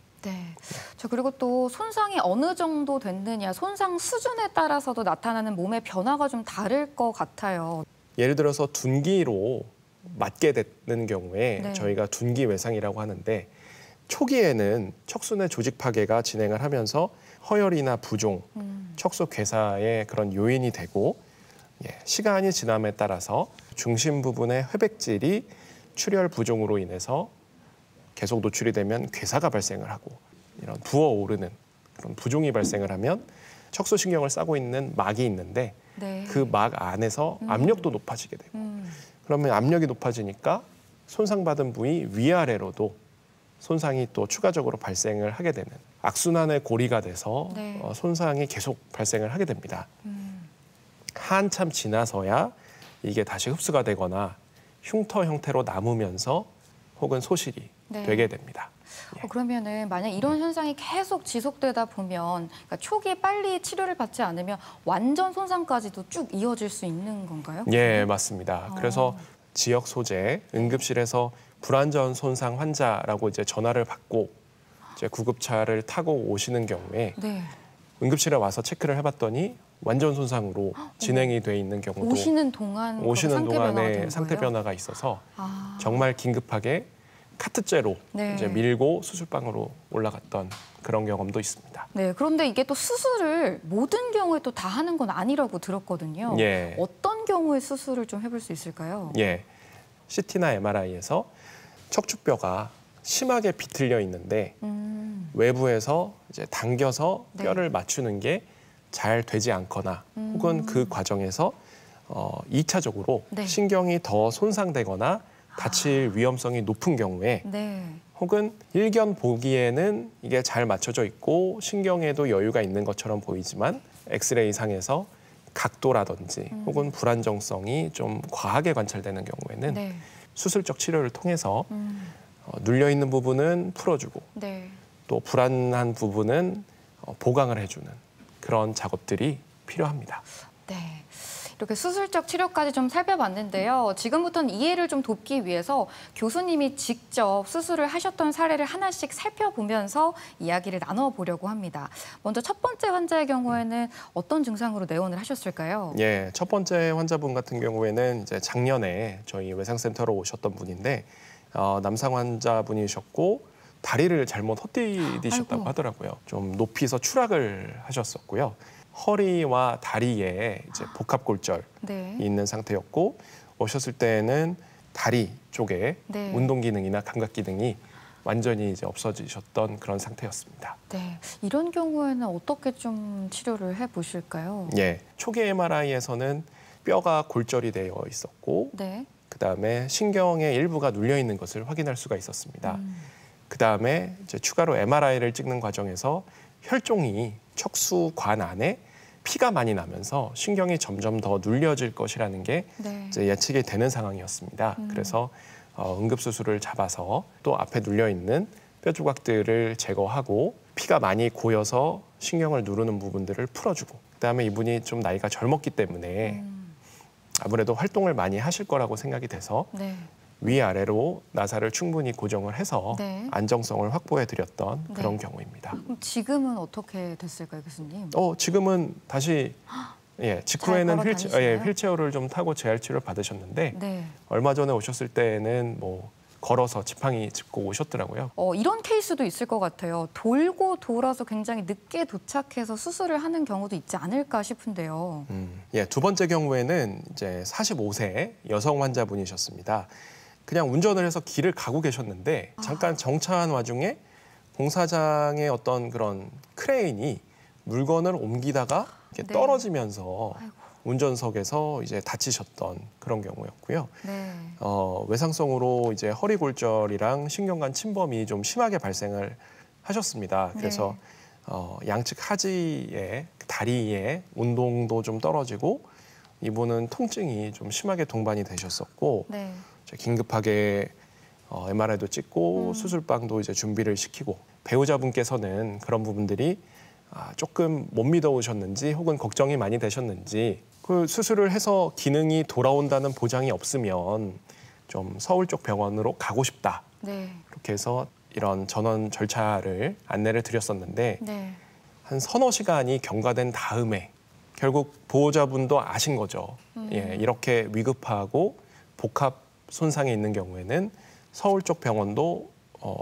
S3: 저 그리고 또 손상이 어느 정도 됐느냐, 손상 수준에 따라서도 나타나는 몸의 변화가 좀 다를 것 같아요.
S2: 예를 들어서 둔기로 맞게 되는 경우에 저희가 둔기 외상이라고 하는데 초기에는 척수내 조직 파괴가 진행을 하면서 허혈이나 부종, 척수 괴사의 그런 요인이 되고 시간이 지남에 따라서 중심 부분의 회백질이 출혈 부종으로 인해서 계속 노출이 되면 괴사가 발생을 하고 이런 부어오르는 그런 부종이 발생을 하면 척수신경을 싸고 있는 막이 있는데 그 막 안에서 압력도 높아지게 되고 그러면 압력이 높아지니까 손상받은 부위 위아래로도 손상이 또 추가적으로 발생을 하게 되는 악순환의 고리가 돼서 손상이 계속 발생을 하게 됩니다. 한참 지나서야 이게 다시 흡수가 되거나 흉터 형태로 남으면서 혹은 소실이 되게 됩니다.
S3: 그러면은 만약 이런 현상이 계속 지속되다 보면 그러니까 초기에 빨리 치료를 받지 않으면 완전 손상까지도 쭉 이어질 수 있는 건가요?
S2: 예, 맞습니다. 그래서 지역 소재 응급실에서 불안전 손상 환자라고 이제 전화를 받고 이제 구급차를 타고 오시는 경우에 응급실에 와서 체크를 해봤더니 완전 손상으로 진행이 돼 있는 경우도
S3: 오시는
S2: 동안에 상태 변화가 있어서 정말 긴급하게 카트째로 이제 밀고 수술방으로 올라갔던 그런 경험도 있습니다.
S3: 그런데 이게 또 수술을 모든 경우에 또 다 하는 건 아니라고 들었거든요. 어떤 경우에 수술을 좀 해볼 수 있을까요?
S2: CT나 MRI에서 척추뼈가 심하게 비틀려 있는데 외부에서 이제 당겨서 뼈를 맞추는 게 잘 되지 않거나 혹은 그 과정에서 2차적으로 신경이 더 손상되거나 다칠 위험성이 높은 경우에 혹은 일견 보기에는 이게 잘 맞춰져 있고 신경에도 여유가 있는 것처럼 보이지만 엑스레이 상에서 각도라든지 혹은 불안정성이 좀 과하게 관찰되는 경우에는 수술적 치료를 통해서 눌려있는 부분은 풀어주고 또 불안한 부분은 보강을 해주는 그런 작업들이 필요합니다.
S3: 이렇게 수술적 치료까지 좀 살펴봤는데요. 지금부터는 이해를 좀 돕기 위해서 교수님이 직접 수술을 하셨던 사례를 하나씩 살펴보면서 이야기를 나눠보려고 합니다. 먼저 첫 번째 환자의 경우에는 어떤 증상으로 내원을 하셨을까요?
S2: 첫 번째 환자분 같은 경우에는 이제 작년에 저희 외상센터로 오셨던 분인데 남성 환자분이셨고 다리를 잘못 헛디디셨다고 하더라고요. 좀 높이서 추락을 하셨었고요. 허리와 다리에 이제 복합골절이 있는 상태였고 오셨을 때는 다리 쪽에 운동 기능이나 감각 기능이 완전히 이제 없어지셨던 그런 상태였습니다.
S3: 네, 이런 경우에는 어떻게 좀 치료를 해보실까요?
S2: 예, 초기 MRI에서는 뼈가 골절이 되어 있었고
S3: 네.
S2: 그다음에 신경의 일부가 눌려 있는 것을 확인할 수가 있었습니다. 그다음에 이제 추가로 MRI를 찍는 과정에서 혈종이 척수관 안에 피가 많이 나면서 신경이 점점 더 눌려질 것이라는 게
S3: 네.
S2: 이제 예측이 되는 상황이었습니다. 그래서 응급수술을 잡아서 또 앞에 눌려 있는 뼈 조각들을 제거하고 피가 많이 고여서 신경을 누르는 부분들을 풀어주고 그다음에 이분이 좀 나이가 젊었기 때문에 아무래도 활동을 많이 하실 거라고 생각이 돼서
S3: 네.
S2: 위아래로 나사를 충분히 고정을 해서
S3: 네.
S2: 안정성을 확보해드렸던
S3: 네.
S2: 그런 경우입니다.
S3: 그럼 지금은 어떻게 됐을까요, 교수님?
S2: 지금은 다시 직후에는
S3: 잘 걸어
S2: 휠체어를 좀 타고 재활 치료를 받으셨는데
S3: 네.
S2: 얼마 전에 오셨을 때는 뭐 걸어서 지팡이 짚고 오셨더라고요.
S3: 이런 케이스도 있을 것 같아요. 돌고 돌아서 굉장히 늦게 도착해서 수술을 하는 경우도 있지 않을까 싶은데요.
S2: 두 번째 경우에는 이제 45세 여성 환자분이셨습니다. 그냥 운전을 해서 길을 가고 계셨는데 잠깐 정차한 와중에 공사장의 어떤 그런 크레인이 물건을 옮기다가 이렇게
S3: 네.
S2: 떨어지면서
S3: 아이고.
S2: 운전석에서 이제 다치셨던 그런 경우였고요.
S3: 네.
S2: 외상성으로 이제 허리 골절이랑 신경관 침범이 좀 심하게 발생을 하셨습니다. 그래서 양측 하지에 다리에 운동도 좀 떨어지고 이분은 통증이 좀 심하게 동반이 되셨었고
S3: 네.
S2: 긴급하게 MRI도 찍고 수술방도 이제 준비를 시키고 배우자분께서는 그런 부분들이 조금 못 믿어오셨는지 혹은 걱정이 많이 되셨는지 그 수술을 해서 기능이 돌아온다는 보장이 없으면 좀 서울 쪽 병원으로 가고 싶다.
S3: 네.
S2: 그렇게 해서 이런 전원 절차를 안내를 드렸었는데
S3: 네.
S2: 한 서너 시간이 경과된 다음에 결국 보호자분도 아신 거죠. 이렇게 위급하고 복합 손상이 있는 경우에는 서울 쪽 병원도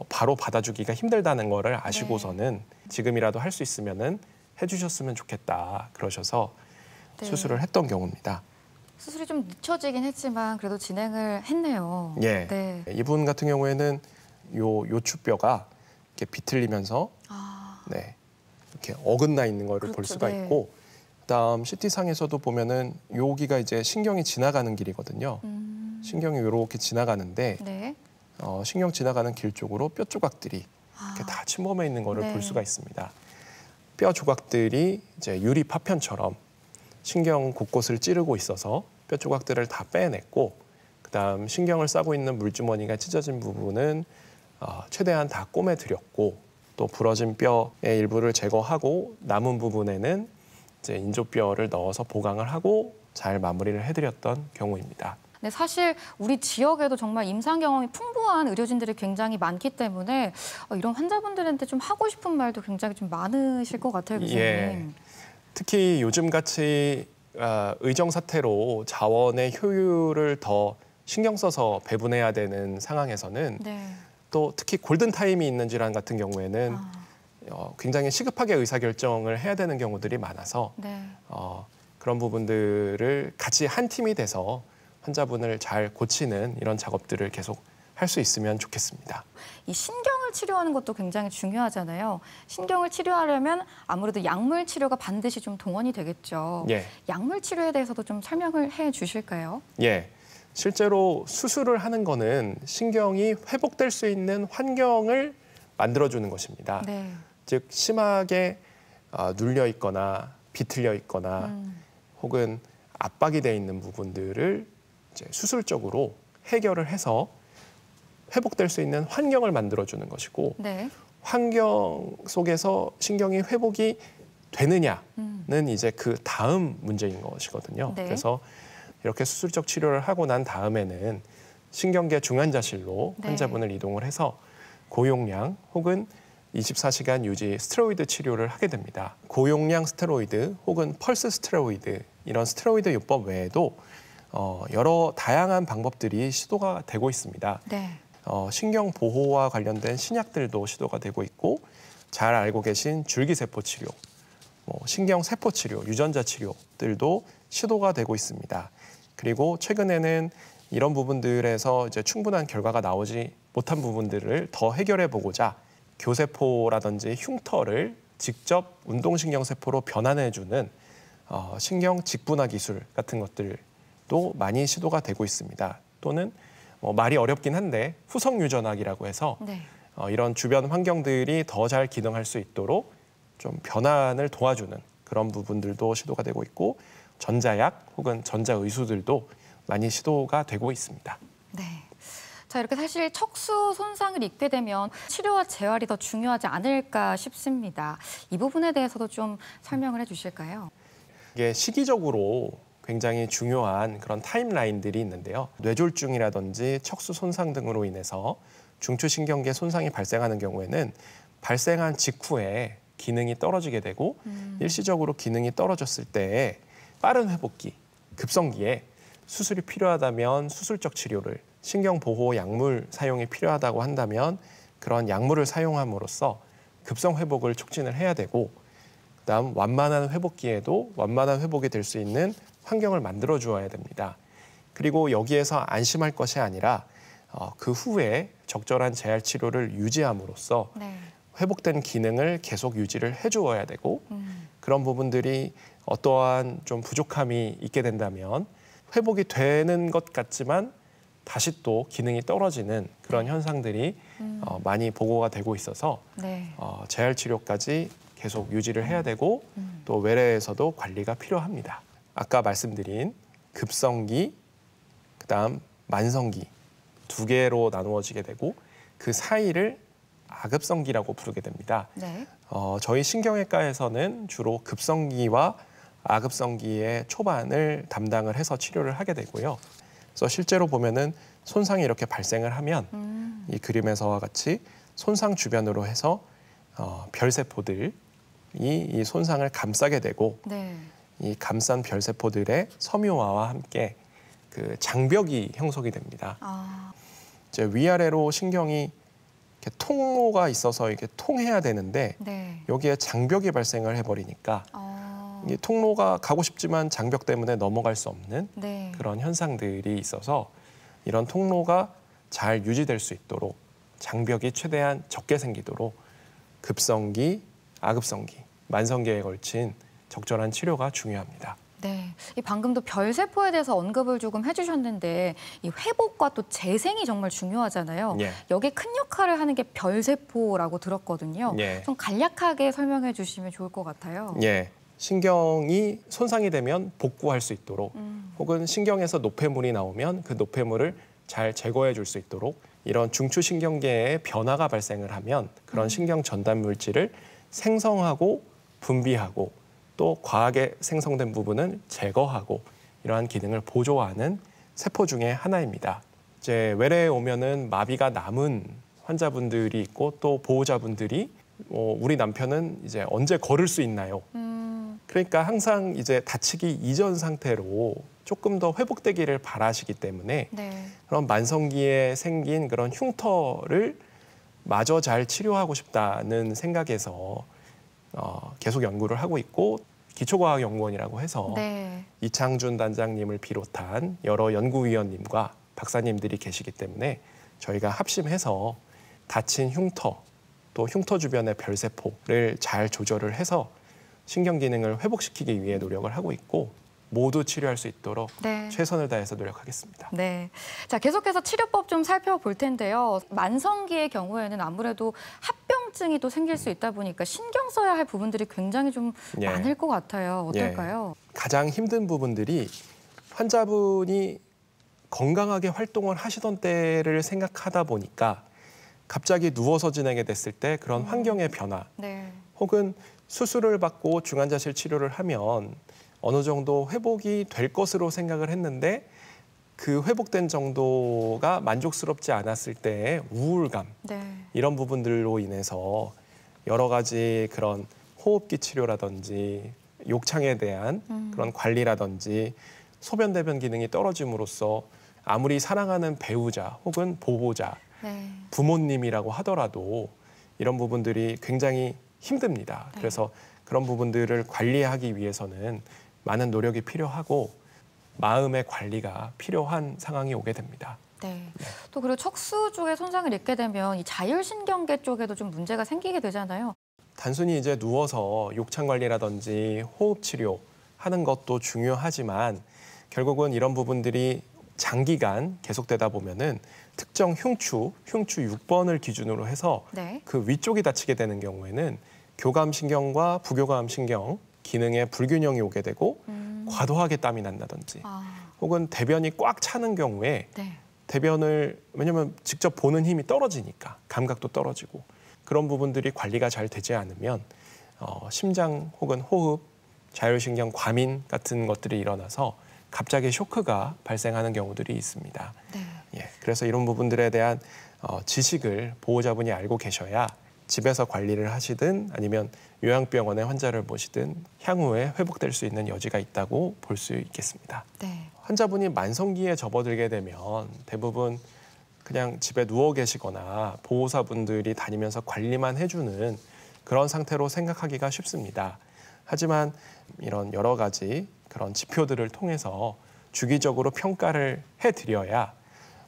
S2: 바로 받아주기가 힘들다는 거를 아시고서는 지금이라도 할 수 있으면은 해주셨으면 좋겠다 그러셔서
S3: 네.
S2: 수술을 했던 경우입니다.
S3: 수술이 좀 늦춰지긴 했지만 그래도 진행을 했네요.
S2: 예.
S3: 네.
S2: 이분 같은 경우에는 요추뼈가 이렇게 비틀리면서 이렇게 어긋나 있는 거를 볼 수가
S3: 네.
S2: 있고 그다음 CT상에서도 보면은 여기가 이제 신경이 지나가는 길이거든요. 신경이 이렇게 지나가는데
S3: 네.
S2: 신경 지나가는 길 쪽으로 뼈 조각들이 이렇게 다 침범해 있는 거를
S3: 네.
S2: 볼 수가 있습니다. 뼈 조각들이 이제 유리 파편처럼 신경 곳곳을 찌르고 있어서 뼈 조각들을 다 빼냈고 그다음 신경을 싸고 있는 물주머니가 찢어진 부분은 최대한 다 꼬매드렸고 또 부러진 뼈의 일부를 제거하고 남은 부분에는 이제 인조뼈를 넣어서 보강을 하고 잘 마무리를 해드렸던 경우입니다.
S3: 네, 사실 우리 지역에도 정말 임상 경험이 풍부한 의료진들이 굉장히 많기 때문에 이런 환자분들한테 좀 하고 싶은 말도 굉장히 좀 많으실 것 같아요, 교수님.
S2: 특히 요즘같이 의정 사태로 자원의 효율을 더 신경 써서 배분해야 되는 상황에서는
S3: 네.
S2: 또 특히 골든타임이 있는 질환 같은 경우에는 굉장히 시급하게 의사결정을 해야 되는 경우들이 많아서
S3: 네.
S2: 그런 부분들을 같이 한 팀이 돼서 환자분을 잘 고치는 이런 작업들을 계속 할 수 있으면 좋겠습니다.
S3: 이 신경을 치료하는 것도 굉장히 중요하잖아요. 신경을 치료하려면 아무래도 약물 치료가 반드시 좀 동원이 되겠죠. 약물 치료에 대해서도 좀 설명을 해 주실까요?
S2: 실제로 수술을 하는 거는 신경이 회복될 수 있는 환경을 만들어주는 것입니다.
S3: 네.
S2: 즉 심하게 눌려 있거나 비틀려 있거나 혹은 압박이 돼 있는 부분들을 이제 수술적으로 해결을 해서 회복될 수 있는 환경을 만들어주는 것이고
S3: 네.
S2: 환경 속에서 신경이 회복이 되느냐는 이제 그 다음 문제인 것이거든요.
S3: 네.
S2: 그래서 이렇게 수술적 치료를 하고 난 다음에는 신경계 중환자실로
S3: 네.
S2: 환자분을 이동을 해서 고용량 혹은 24시간 유지 스테로이드 치료를 하게 됩니다. 고용량 스테로이드 혹은 펄스 스테로이드 이런 스테로이드 요법 외에도 여러 다양한 방법들이 시도가 되고 있습니다.
S3: 네.
S2: 신경 보호와 관련된 신약들도 시도가 되고 있고 잘 알고 계신 줄기세포 치료, 신경세포 치료, 유전자 치료들도 시도가 되고 있습니다. 그리고 최근에는 이런 부분들에서 이제 충분한 결과가 나오지 못한 부분들을 더 해결해 보고자 교세포라든지 흉터를 직접 운동신경세포로 변환해주는 신경 직분화 기술 같은 것들도 많이 시도가 되고 있습니다. 또는 말이 어렵긴 한데 후성유전학이라고 해서 이런 주변 환경들이 더 잘 기능할 수 있도록 좀 변환을 도와주는 그런 부분들도 시도가 되고 있고 전자약 혹은 전자의수들도 많이 시도가 되고 있습니다.
S3: 네. 자, 이렇게 사실 척수 손상을 입게 되면 치료와 재활이 더 중요하지 않을까 싶습니다. 이 부분에 대해서도 좀 설명을 해주실까요?
S2: 이게 시기적으로 굉장히 중요한 그런 타임라인들이 있는데요. 뇌졸중이라든지 척수 손상 등으로 인해서 중추신경계 손상이 발생하는 경우에는 발생한 직후에 기능이 떨어지게 되고 일시적으로 기능이 떨어졌을 때 빠른 회복기, 급성기에 수술이 필요하다면 수술적 치료를, 신경보호 약물 사용이 필요하다고 한다면 그런 약물을 사용함으로써 급성 회복을 촉진을 해야 되고 그다음 완만한 회복기에도 완만한 회복이 될 수 있는 환경을 만들어 주어야 됩니다. 그리고 여기에서 안심할 것이 아니라 그 후에 적절한 재활 치료를 유지함으로써 회복된 기능을 계속 유지를 해주어야 되고 그런 부분들이 어떠한 좀 부족함이 있게 된다면 회복이 되는 것 같지만 다시 또 기능이 떨어지는 그런 현상들이 많이 보고가 되고 있어서 재활 치료까지 계속 유지를 해야 되고 또 외래에서도 관리가 필요합니다. 아까 말씀드린 급성기, 그다음 만성기 두 개로 나누어지게 되고 그 사이를 아급성기라고 부르게 됩니다. 저희 신경외과에서는 주로 급성기와 아급성기의 초반을 담당을 해서 치료를 하게 되고요. 그래서 실제로 보면은 손상이 이렇게 발생을 하면 이 그림에서와 같이 손상 주변으로 해서 별세포들이 이 손상을 감싸게 되고 이 감싼 별세포들의 섬유화와 함께 그 장벽이 형성이 됩니다. 이제 위아래로 신경이 이렇게 통로가 있어서 이렇게 통해야 되는데 여기에 장벽이 발생을 해버리니까 이 통로가 가고 싶지만 장벽 때문에 넘어갈 수 없는 그런 현상들이 있어서 이런 통로가 잘 유지될 수 있도록 장벽이 최대한 적게 생기도록 급성기, 아급성기, 만성기에 걸친 적절한 치료가 중요합니다.
S3: 이 방금도 별세포에 대해서 언급을 조금 해주셨는데 이 회복과 또 재생이 정말 중요하잖아요. 여기에 큰 역할을 하는 게 별세포라고 들었거든요. 좀 간략하게 설명해 주시면 좋을 것 같아요.
S2: 신경이 손상이 되면 복구할 수 있도록 혹은 신경에서 노폐물이 나오면 그 노폐물을 잘 제거해 줄 수 있도록 이런 중추신경계에 변화가 발생을 하면 그런 신경 전달 물질을 생성하고 분비하고 또 과하게 생성된 부분은 제거하고 이러한 기능을 보조하는 세포 중에 하나입니다. 이제 외래에 오면은 마비가 남은 환자분들이 있고 또 보호자분들이 우리 남편은 이제 언제 걸을 수 있나요? 그러니까 항상 이제 다치기 이전 상태로 조금 더 회복되기를 바라시기 때문에 그런 만성기에 생긴 그런 흉터를 마저 잘 치료하고 싶다는 생각에서 계속 연구를 하고 있고 기초과학연구원이라고 해서 이창준 단장님을 비롯한 여러 연구위원님과 박사님들이 계시기 때문에 저희가 합심해서 다친 흉터 또 흉터 주변의 별세포를 잘 조절을 해서 신경 기능을 회복시키기 위해 노력을 하고 있고 모두 치료할 수 있도록 최선을 다해서 노력하겠습니다.
S3: 자, 계속해서 치료법 좀 살펴볼 텐데요. 만성기의 경우에는 아무래도 합병증이 또 생길 수 있다 보니까 신경 써야 할 부분들이 굉장히 좀 많을 것 같아요. 어떨까요?
S2: 가장 힘든 부분들이 환자분이 건강하게 활동을 하시던 때를 생각하다 보니까 갑자기 누워서 지내게 됐을 때 그런 환경의 변화 혹은 수술을 받고 중환자실 치료를 하면 어느 정도 회복이 될 것으로 생각을 했는데 그 회복된 정도가 만족스럽지 않았을 때의 우울감 이런 부분들로 인해서 여러 가지 그런 호흡기 치료라든지 욕창에 대한 그런 관리라든지 소변 대변 기능이 떨어짐으로써 아무리 사랑하는 배우자 혹은 보호자 부모님이라고 하더라도 이런 부분들이 굉장히 힘듭니다. 그래서 그런 부분들을 관리하기 위해서는 많은 노력이 필요하고 마음의 관리가 필요한 상황이 오게 됩니다.
S3: 네. 또 그리고 척수 쪽에 손상을 입게 되면 이 자율신경계 쪽에도 좀 문제가 생기게 되잖아요.
S2: 단순히 이제 누워서 욕창 관리라든지 호흡 치료 하는 것도 중요하지만 결국은 이런 부분들이 장기간 계속되다 보면은 특정 흉추 6번을 기준으로 해서
S3: 네.
S2: 그 위쪽이 다치게 되는 경우에는 교감신경과 부교감신경 기능에 불균형이 오게 되고 과도하게 땀이 난다든지 혹은 대변이 꽉 차는 경우에
S3: 네.
S2: 대변을 왜냐면 직접 보는 힘이 떨어지니까 감각도 떨어지고 그런 부분들이 관리가 잘 되지 않으면 심장 혹은 호흡, 자율신경 과민 같은 것들이 일어나서 갑자기 쇼크가 발생하는 경우들이 있습니다.
S3: 네.
S2: 예, 그래서 이런 부분들에 대한 지식을 보호자분이 알고 계셔야 집에서 관리를 하시든 아니면 요양병원에 환자를 모시든 향후에 회복될 수 있는 여지가 있다고 볼 수 있겠습니다.
S3: 네.
S2: 환자분이 만성기에 접어들게 되면 대부분 그냥 집에 누워 계시거나 보호사분들이 다니면서 관리만 해주는 그런 상태로 생각하기가 쉽습니다. 하지만 이런 여러 가지 그런 지표들을 통해서 주기적으로 평가를 해드려야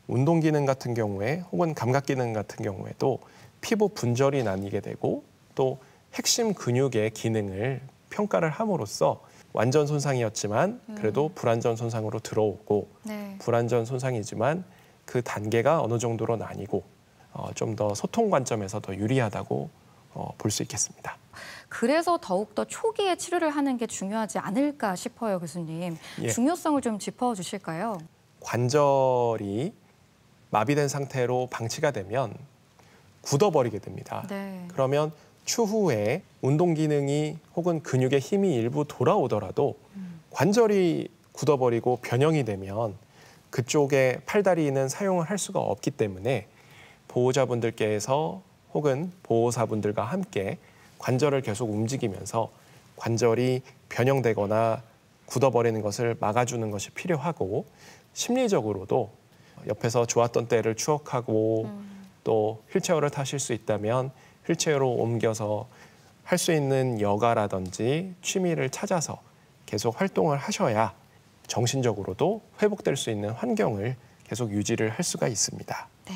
S2: 운동 기능 같은 경우에 혹은 감각 기능 같은 경우에도 피부 분절이 나뉘게 되고 또 핵심 근육의 기능을 평가를 함으로써 완전 손상이었지만 그래도 불완전 손상으로 들어오고
S3: 네.
S2: 불완전 손상이지만 그 단계가 어느 정도로 나뉘고 좀 더 소통 관점에서 더 유리하다고 볼 수 있겠습니다.
S3: 그래서 더욱더 초기에 치료를 하는 게 중요하지 않을까 싶어요, 교수님.
S2: 예.
S3: 중요성을 좀 짚어주실까요?
S2: 관절이 마비된 상태로 방치가 되면 굳어버리게 됩니다.
S3: 네.
S2: 그러면 추후에 운동 기능이 혹은 근육의 힘이 일부 돌아오더라도 관절이 굳어버리고 변형이 되면 그쪽에 팔다리는 사용을 할 수가 없기 때문에 보호자분들께서 혹은 보호사분들과 함께 관절을 계속 움직이면서 관절이 변형되거나 굳어버리는 것을 막아주는 것이 필요하고 심리적으로도 옆에서 좋았던 때를 추억하고 또 휠체어를 타실 수 있다면 휠체어로 옮겨서 할 수 있는 여가라든지 취미를 찾아서 계속 활동을 하셔야 정신적으로도 회복될 수 있는 환경을 계속 유지를 할 수가 있습니다.
S3: 네.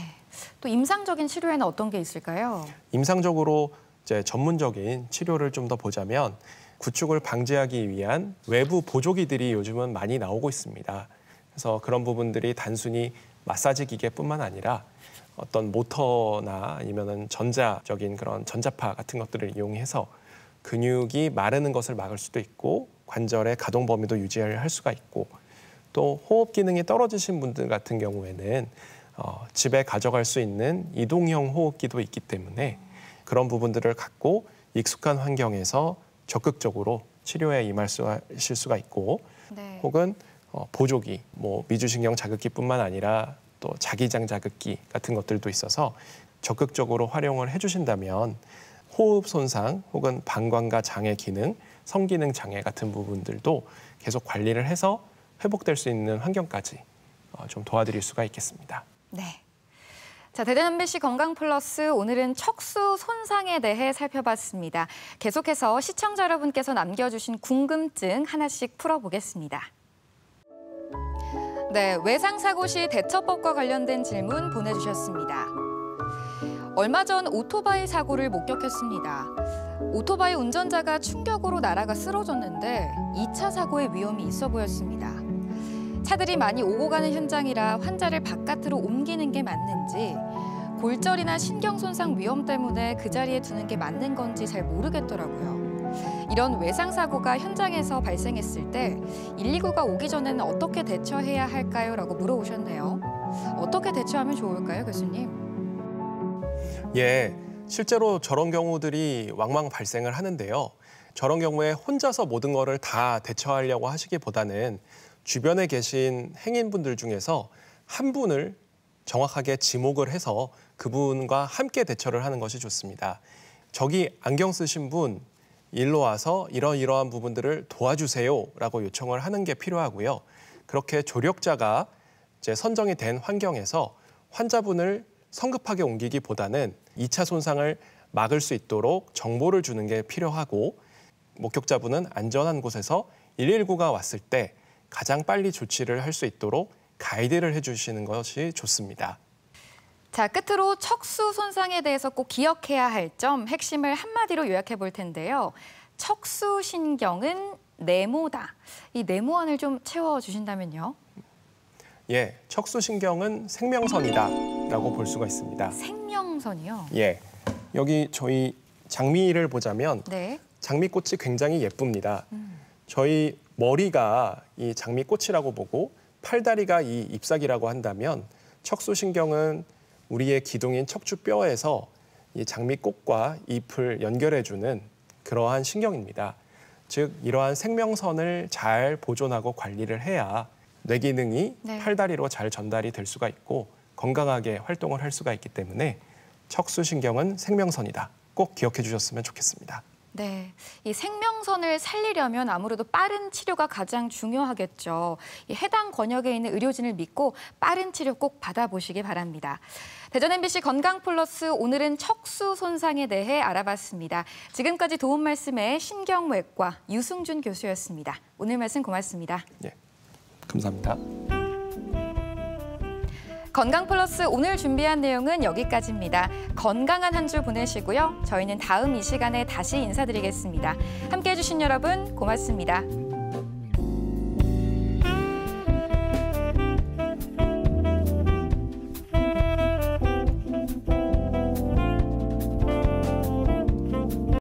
S3: 또 임상적인 치료에는 어떤 게 있을까요?
S2: 임상적으로 이제 전문적인 치료를 좀 더 보자면 구축을 방지하기 위한 외부 보조기들이 요즘은 많이 나오고 있습니다. 그래서 그런 부분들이 단순히 마사지 기계뿐만 아니라 어떤 모터나 아니면은 전자적인 그런 전자파 같은 것들을 이용해서 근육이 마르는 것을 막을 수도 있고 관절의 가동 범위도 유지할 수가 있고 또 호흡 기능이 떨어지신 분들 같은 경우에는 집에 가져갈 수 있는 이동형 호흡기도 있기 때문에 그런 부분들을 갖고 익숙한 환경에서 적극적으로 치료에 임하실 수가 있고
S3: 네.
S2: 혹은 보조기, 뭐 미주신경 자극기뿐만 아니라 또 자기장 자극기 같은 것들도 있어서 적극적으로 활용을 해주신다면 호흡 손상 혹은 방광과 장의 기능, 성기능 장애 같은 부분들도 계속 관리를 해서 회복될 수 있는 환경까지 좀 도와드릴 수가 있겠습니다.
S3: 네. 자, 대전 MBC 건강 플러스 오늘은 척수 손상에 대해 살펴봤습니다. 계속해서 시청자 여러분께서 남겨주신 궁금증 하나씩 풀어보겠습니다. 네, 외상사고 시 대처법과 관련된 질문 보내주셨습니다. 얼마 전 오토바이 사고를 목격했습니다. 오토바이 운전자가 충격으로 나라가 쓰러졌는데 2차 사고의 위험이 있어 보였습니다. 차들이 많이 오고 가는 현장이라 환자를 바깥으로 옮기는 게 맞는지 골절이나 신경 손상 위험 때문에 그 자리에 두는 게 맞는 건지 잘 모르겠더라고요. 이런 외상사고가 현장에서 발생했을 때 119가 오기 전에는 어떻게 대처해야 할까요? 라고 물어보셨네요. 어떻게 대처하면 좋을까요, 교수님?
S2: 예, 실제로 저런 경우들이 왕왕 발생을 하는데요. 저런 경우에 혼자서 모든 거를 다 대처하려고 하시기보다는 주변에 계신 행인분들 중에서 한 분을 정확하게 지목을 해서 그분과 함께 대처를 하는 것이 좋습니다. 저기 안경 쓰신 분, 일로 와서 이러이러한 부분들을 도와주세요라고 요청을 하는 게 필요하고요. 그렇게 조력자가 이제 선정이 된 환경에서 환자분을 성급하게 옮기기보다는 2차 손상을 막을 수 있도록 정보를 주는 게 필요하고 목격자분은 안전한 곳에서 119가 왔을 때 가장 빨리 조치를 할 수 있도록 가이드를 해주시는 것이 좋습니다.
S3: 자, 끝으로 척수 손상에 대해서 꼭 기억해야 할 점 핵심을 한마디로 요약해 볼 텐데요. 척수신경은 네모다. 이 네모안을 좀 채워주신다면요.
S2: 예, 척수신경은 생명선이다라고 볼 수가 있습니다.
S3: 생명선이요?
S2: 예, 여기 저희 장미를 보자면
S3: 네.
S2: 장미꽃이 굉장히 예쁩니다. 저희 머리가 이 장미꽃이라고 보고 팔다리가 이 잎사귀라고 한다면 척수신경은 우리의 기둥인 척추뼈에서 이 장미꽃과 잎을 연결해주는 그러한 신경입니다. 즉 이러한 생명선을 잘 보존하고 관리를 해야 뇌 기능이
S3: 네.
S2: 팔다리로 잘 전달이 될 수가 있고 건강하게 활동을 할 수가 있기 때문에 척수신경은 생명선이다. 꼭 기억해 주셨으면 좋겠습니다.
S3: 네, 이 생명선을 살리려면 아무래도 빠른 치료가 가장 중요하겠죠. 이 해당 권역에 있는 의료진을 믿고 빠른 치료 꼭 받아보시기 바랍니다. 대전 MBC 건강플러스 오늘은 척수 손상에 대해 알아봤습니다. 지금까지 도움 말씀의 신경외과 유승준 교수였습니다. 오늘 말씀 고맙습니다.
S2: 예, 감사합니다.
S3: 건강플러스 오늘 준비한 내용은 여기까지입니다. 건강한 한 주 보내시고요. 저희는 다음 이 시간에 다시 인사드리겠습니다. 함께해 주신 여러분 고맙습니다.